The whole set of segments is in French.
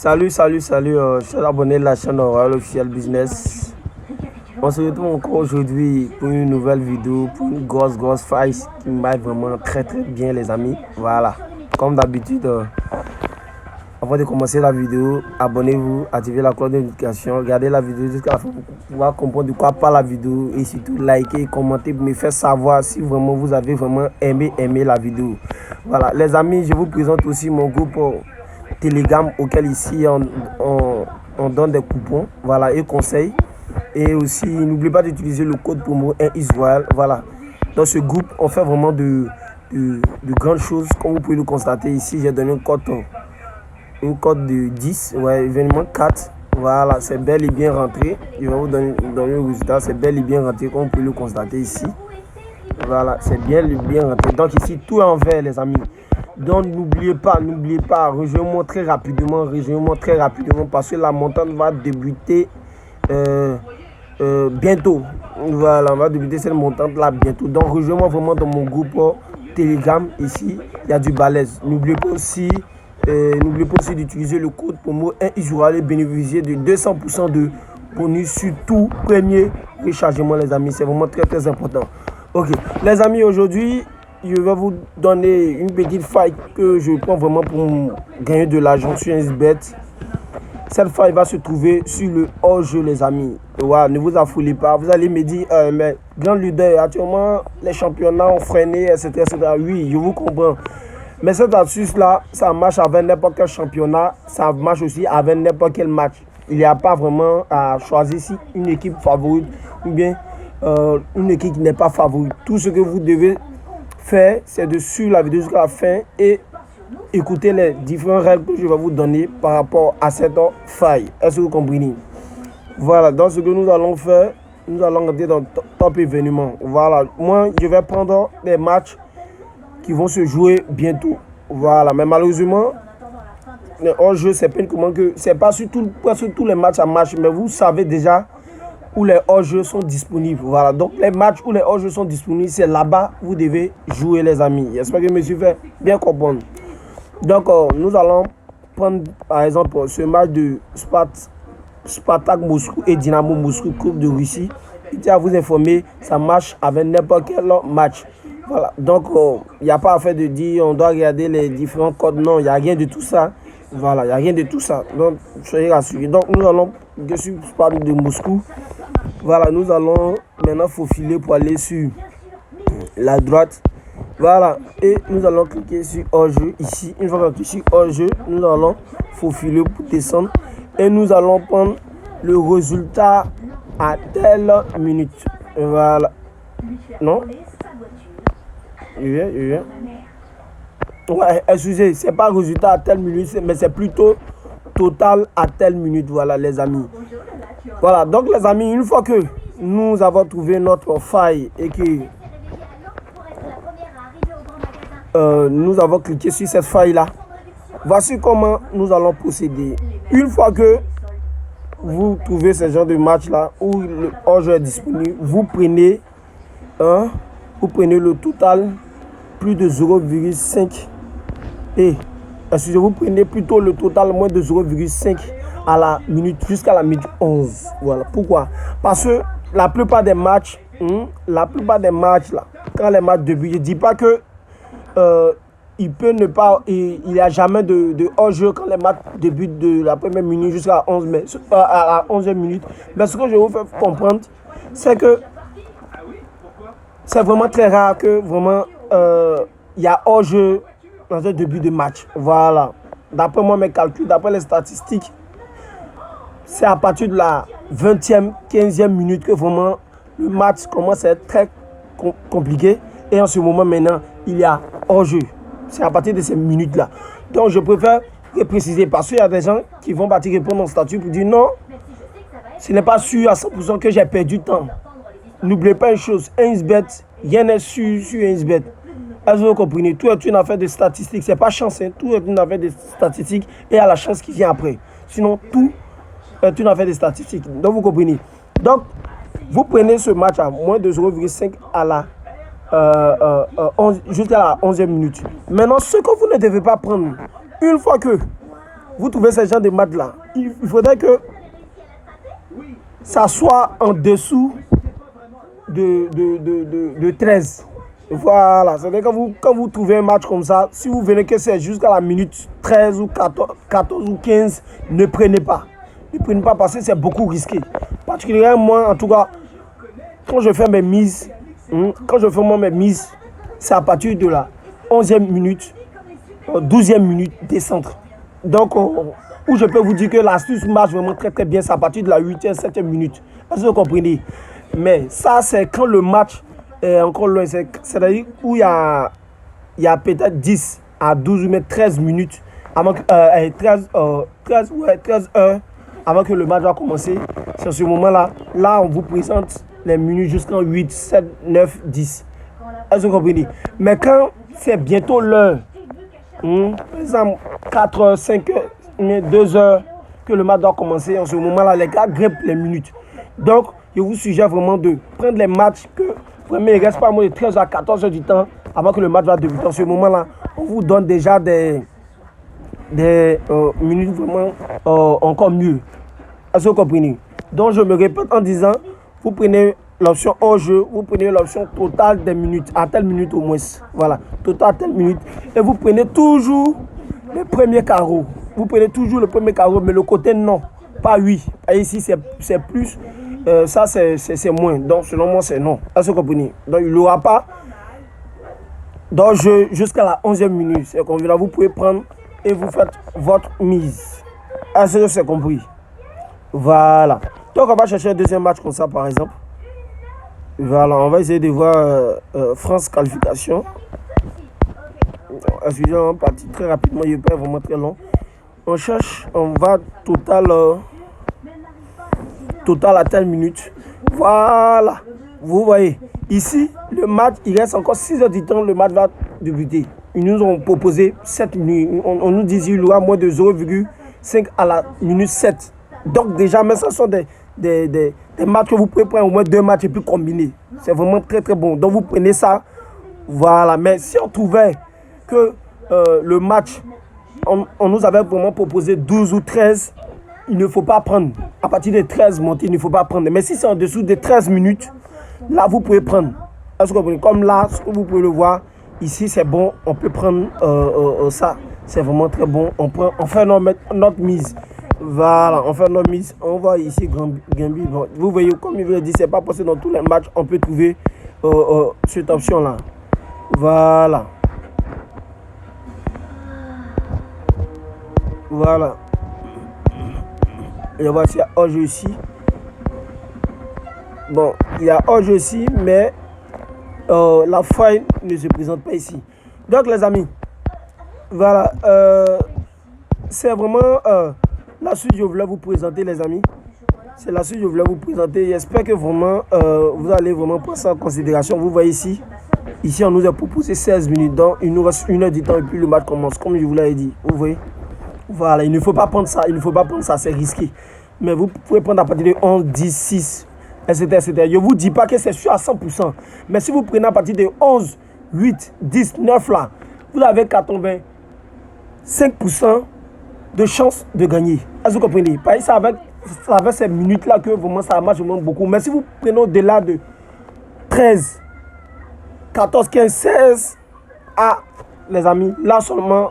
Salut, chers abonnés de la chaîne Royal Officiel Business. On se retrouve encore aujourd'hui pour une nouvelle vidéo, pour une grosse fight qui m'aide vraiment très bien les amis. Voilà, comme d'habitude, avant de commencer la vidéo, abonnez-vous, activez la cloche de notification, regardez la vidéo jusqu'à la fin pour pouvoir comprendre de quoi parle la vidéo et surtout likez, commentez pour me faire savoir si vraiment vous avez vraiment aimé la vidéo. Voilà, les amis, je vous présente aussi mon groupe Telegram auquel ici on donne des coupons, voilà, et conseils. Et aussi, n'oubliez pas d'utiliser le code promo 1Israël. Voilà, dans ce groupe, on fait vraiment de grandes choses. Comme vous pouvez le constater ici, j'ai donné une cote de 10, ouais, événement 4. Voilà, c'est bel et bien rentré. Je vais vous donner le résultat, c'est bel et bien rentré, comme vous pouvez le constater ici. Voilà, c'est bien rentré. Donc ici, tout est en vert, les amis. Donc n'oubliez pas, rejoignez-moi très rapidement parce que la montante va débuter bientôt. Voilà, on va débuter cette montante là bientôt. Donc rejoignez-moi vraiment dans mon groupe Telegram ici, il y a du balèze. N'oubliez pas aussi d'utiliser le code promo 1Israël et bénéficier de 200% de bonus sur tout premier rechargement les amis. C'est vraiment très important. Ok, les amis, aujourd'hui je vais vous donner une petite faille que je prends vraiment pour gagner de l'argent sur XBet. Cette faille va se trouver sur le hors-jeu, les amis. Ouais, ne vous affolez pas. Vous allez me dire, mais grand leader, actuellement, les championnats ont freiné, etc. Oui, je vous comprends. Mais cette astuce-là, ça marche avec n'importe quel championnat. Ça marche aussi avec n'importe quel match. Il n'y a pas vraiment à choisir si une équipe favorite ou bien une équipe qui n'est pas favorite. Tout ce que vous devez faire, c'est de suivre la vidéo jusqu'à la fin et écouter les différentes règles que je vais vous donner par rapport à cette faille. Est-ce que vous comprenez? Voilà, donc ce que nous allons faire, nous allons entrer dans top événement. Voilà, moi je vais prendre des matchs qui vont se jouer bientôt. Voilà, mais malheureusement, le hors-jeu, c'est pas sur presque tous les matchs à match, mais vous savez déjà où les hors-jeux sont disponibles. Voilà, donc les matchs où les hors-jeux sont disponibles, c'est là-bas où vous devez jouer les amis. J'espère que je me suis fait bien comprendre. Donc nous allons prendre par exemple ce match de Spartak Moscou et Dynamo Moscou, Coupe de Russie. Je tiens à vous informer, ça marche avec n'importe quel match. Voilà, donc il n'y a pas à faire de dire on doit regarder les différents codes. Non, il n'y a rien de tout ça. Voilà, il n'y a rien de tout ça. Donc soyez rassurés. Donc nous allons, je suis Spartak de Moscou. Voilà, nous allons maintenant faufiler pour aller sur la droite. Voilà, et nous allons cliquer sur hors-jeu ici. Une fois qu'on clique sur hors-jeu, nous allons faufiler pour descendre. Et nous allons prendre le résultat à telle minute. Voilà. Non? Ouais, excusez, c'est pas résultat à telle minute, mais c'est plutôt total à telle minute. Voilà, les amis. Voilà, donc les amis, une fois que nous avons trouvé notre faille et que nous avons cliqué sur cette faille là, voici comment nous allons procéder. Une fois que vous trouvez ce genre de match là où le hors-jeu est disponible, vous prenez le total plus de 0,5 et excusez-vous, prenez plutôt le total moins de 0,5 à la minute jusqu'à la minute 11. Voilà, pourquoi? Parce que la plupart des matchs là, quand les matchs débutent, je dis pas que il n'y a jamais de hors-jeu quand les matchs débutent de la première minute jusqu'à la 11e minute. Mais ce que je vais vous faire comprendre, c'est que c'est vraiment très rare que vraiment il y a hors-jeu dans un début de match. Voilà. D'après moi, mes calculs, d'après les statistiques, c'est à partir de la 20e, 15e minute que vraiment le match commence à être très compliqué. Et en ce moment maintenant, il y a hors-jeu. C'est à partir de ces minutes-là. Donc je préfère préciser parce qu'il y a des gens qui vont partir répondre au statut pour dire non, ce n'est pas sûr à 100% que j'ai perdu du temps. N'oubliez pas une chose, 1xBet, rien n'est sûr sur 1xBet. Est-ce que vous comprenez? Tout est une affaire de statistiques. C'est pas chance, hein? Tout est une affaire de statistiques et à la chance qui vient après. Sinon, tout est une affaire de statistiques. Donc vous comprenez. Donc, vous prenez ce match à moins de 0,5 à la jusqu'à la 11e minute. Maintenant, ce que vous ne devez pas prendre, une fois que vous trouvez ce genre de match-là, il faudrait que ça soit en dessous de 13. Voilà, c'est-à-dire quand vous trouvez un match comme ça, si vous venez que c'est jusqu'à la minute 13 ou 14 ou 15, ne prenez pas. Ne prenez pas parce que c'est beaucoup risqué. Particulièrement moi, en tout cas, quand je fais mes mises, c'est à partir de la 11e minute, 12e minute des centres. Donc, où je peux vous dire que l'astuce marche vraiment très très bien, c'est à partir de la 8e, 7e minute. Est-ce que vous comprenez? Mais ça, c'est quand le match est encore loin. C'est-à-dire où il y a peut-être 10 à 12 ou même 13 minutes, avant que, 13 heures avant que le match va commencer. C'est ce moment-là, là, on vous présente les minutes jusqu'en 8, 7, 9, 10. Est-ce que vous comprenez? Mais quand c'est bientôt l'heure, par exemple 4 heures, 5 heures, 2 heures que le match doit commencer, en ce moment-là, les gars grimpent les minutes. Donc, je vous suggère vraiment de prendre les matchs que vraiment il ne reste pas moins de 13 à 14 heures du temps avant que le match va débuter. En ce moment-là, on vous donne déjà des minutes vraiment encore mieux. Est-ce que vous comprenez? Donc, je me répète en disant, vous prenez l'option hors-jeu, vous prenez l'option totale des minutes, à telle minute au moins. Voilà, total à telle minute. Et vous prenez toujours le premier carreau. Vous prenez toujours le premier carreau, mais le côté non, pas oui. Et ici, c'est plus, ça c'est moins. Donc, selon moi, c'est non. Est-ce que vous comprenez? Donc, il n'y aura pas d'hors-jeu jusqu'à la 11e minute. C'est comme là, vous pouvez prendre et vous faites votre mise. Est-ce que c'est compris? Voilà. Donc, on va chercher un deuxième match comme ça, par exemple. Voilà, on va essayer de voir France qualification. Excusez-moi, on partit très rapidement, il n'est pas vraiment très long. On cherche, on va total à telle minute. Voilà, vous voyez. Ici, le match, il reste encore 6 heures du temps, le match va débuter. Ils nous ont proposé 7 minutes. On nous dit qu'il y aura moins de 0,5 à la minute 7. Donc déjà, mais ce sont des matchs que vous pouvez prendre au moins 2 matchs et puis combiner. C'est vraiment très très bon. Donc vous prenez ça. Voilà. Mais si on trouvait que le match, on nous avait vraiment proposé 12 ou 13, il ne faut pas prendre. À partir de 13 montées, il ne faut pas prendre. Mais si c'est en dessous de 13 minutes, là vous pouvez prendre. Est-ce que vous comprenez? Comme là, vous pouvez le voir, ici c'est bon, on peut prendre ça. C'est vraiment très bon. On fait notre mise. Voilà, on fait notre mise. On voit ici Gambie. Bon, vous voyez, comme il vous l'a dit, c'est pas possible dans tous les matchs. On peut trouver cette option-là. Voilà. Voilà. Et voici hors-jeu ici. Bon, il y a hors-jeu ici, mais la faille ne se présente pas ici. Donc, les amis, voilà. C'est vraiment la suite que je voulais vous présenter, les amis. C'est la suite que je voulais vous présenter. J'espère que vraiment, vous allez vraiment prendre ça en considération. Vous voyez ici, on nous a proposé 16 minutes. Donc, il nous reste 1 heure du temps et puis le match commence, comme je vous l'avais dit. Vous voyez? Voilà, il ne faut pas prendre ça. Il ne faut pas prendre ça, c'est risqué. Mais vous pouvez prendre à partir de 11, 10, 6, etc. etc. Je ne vous dis pas que c'est sûr à 100%. Mais si vous prenez à partir de 11, 8, 10, 9 là, vous avez 85% de chance de gagner. Est-ce que vous comprenez? C'est avec ces minutes-là que vraiment ça marche vraiment beaucoup. Mais si vous prenez au-delà de 13, 14, 15, 16, les amis, là seulement,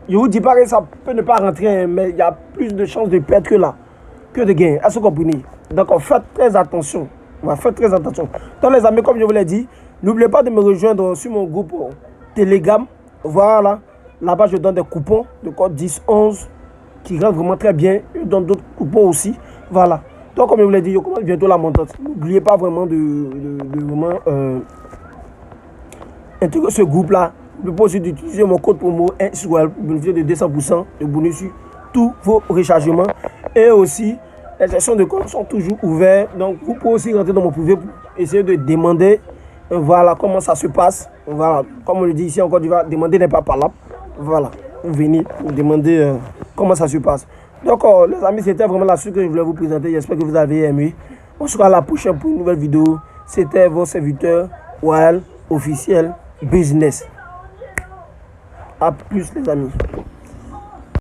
je ne vous dis pas que ça peut ne pas rentrer, mais il y a plus de chances de perdre que de gagner. Est-ce que vous comprenez? Donc, faites très attention. Faites très attention. Donc, les amis, comme je vous l'ai dit, n'oubliez pas de me rejoindre sur mon groupe Telegram. Voilà. Là-bas, je donne des coupons de code 10, 11 qui rentrent vraiment très bien. Je donne d'autres coupons aussi. Voilà. Donc, comme je vous l'ai dit, je commence bientôt la montante. N'oubliez pas vraiment de vraiment intégrer ce groupe-là. N'oubliez pas aussi d'utiliser mon code promo SWEL pour bénéficier de 200% de bonus sur tous vos rechargements. Et aussi, les sessions de compte sont toujours ouvertes. Donc, vous pouvez aussi rentrer dans mon privé pour essayer de demander voilà comment ça se passe. Voilà. Comme on le dit ici en Côte d'Ivoire, demander n'est pas parlable. Voilà. Vous venez pour demander comment ça se passe. Donc, les amis, c'était vraiment la suite que je voulais vous présenter. J'espère que vous avez aimé. On se voit à la prochaine pour une nouvelle vidéo. C'était vos serviteurs Wild Officiel Business. A plus, les amis.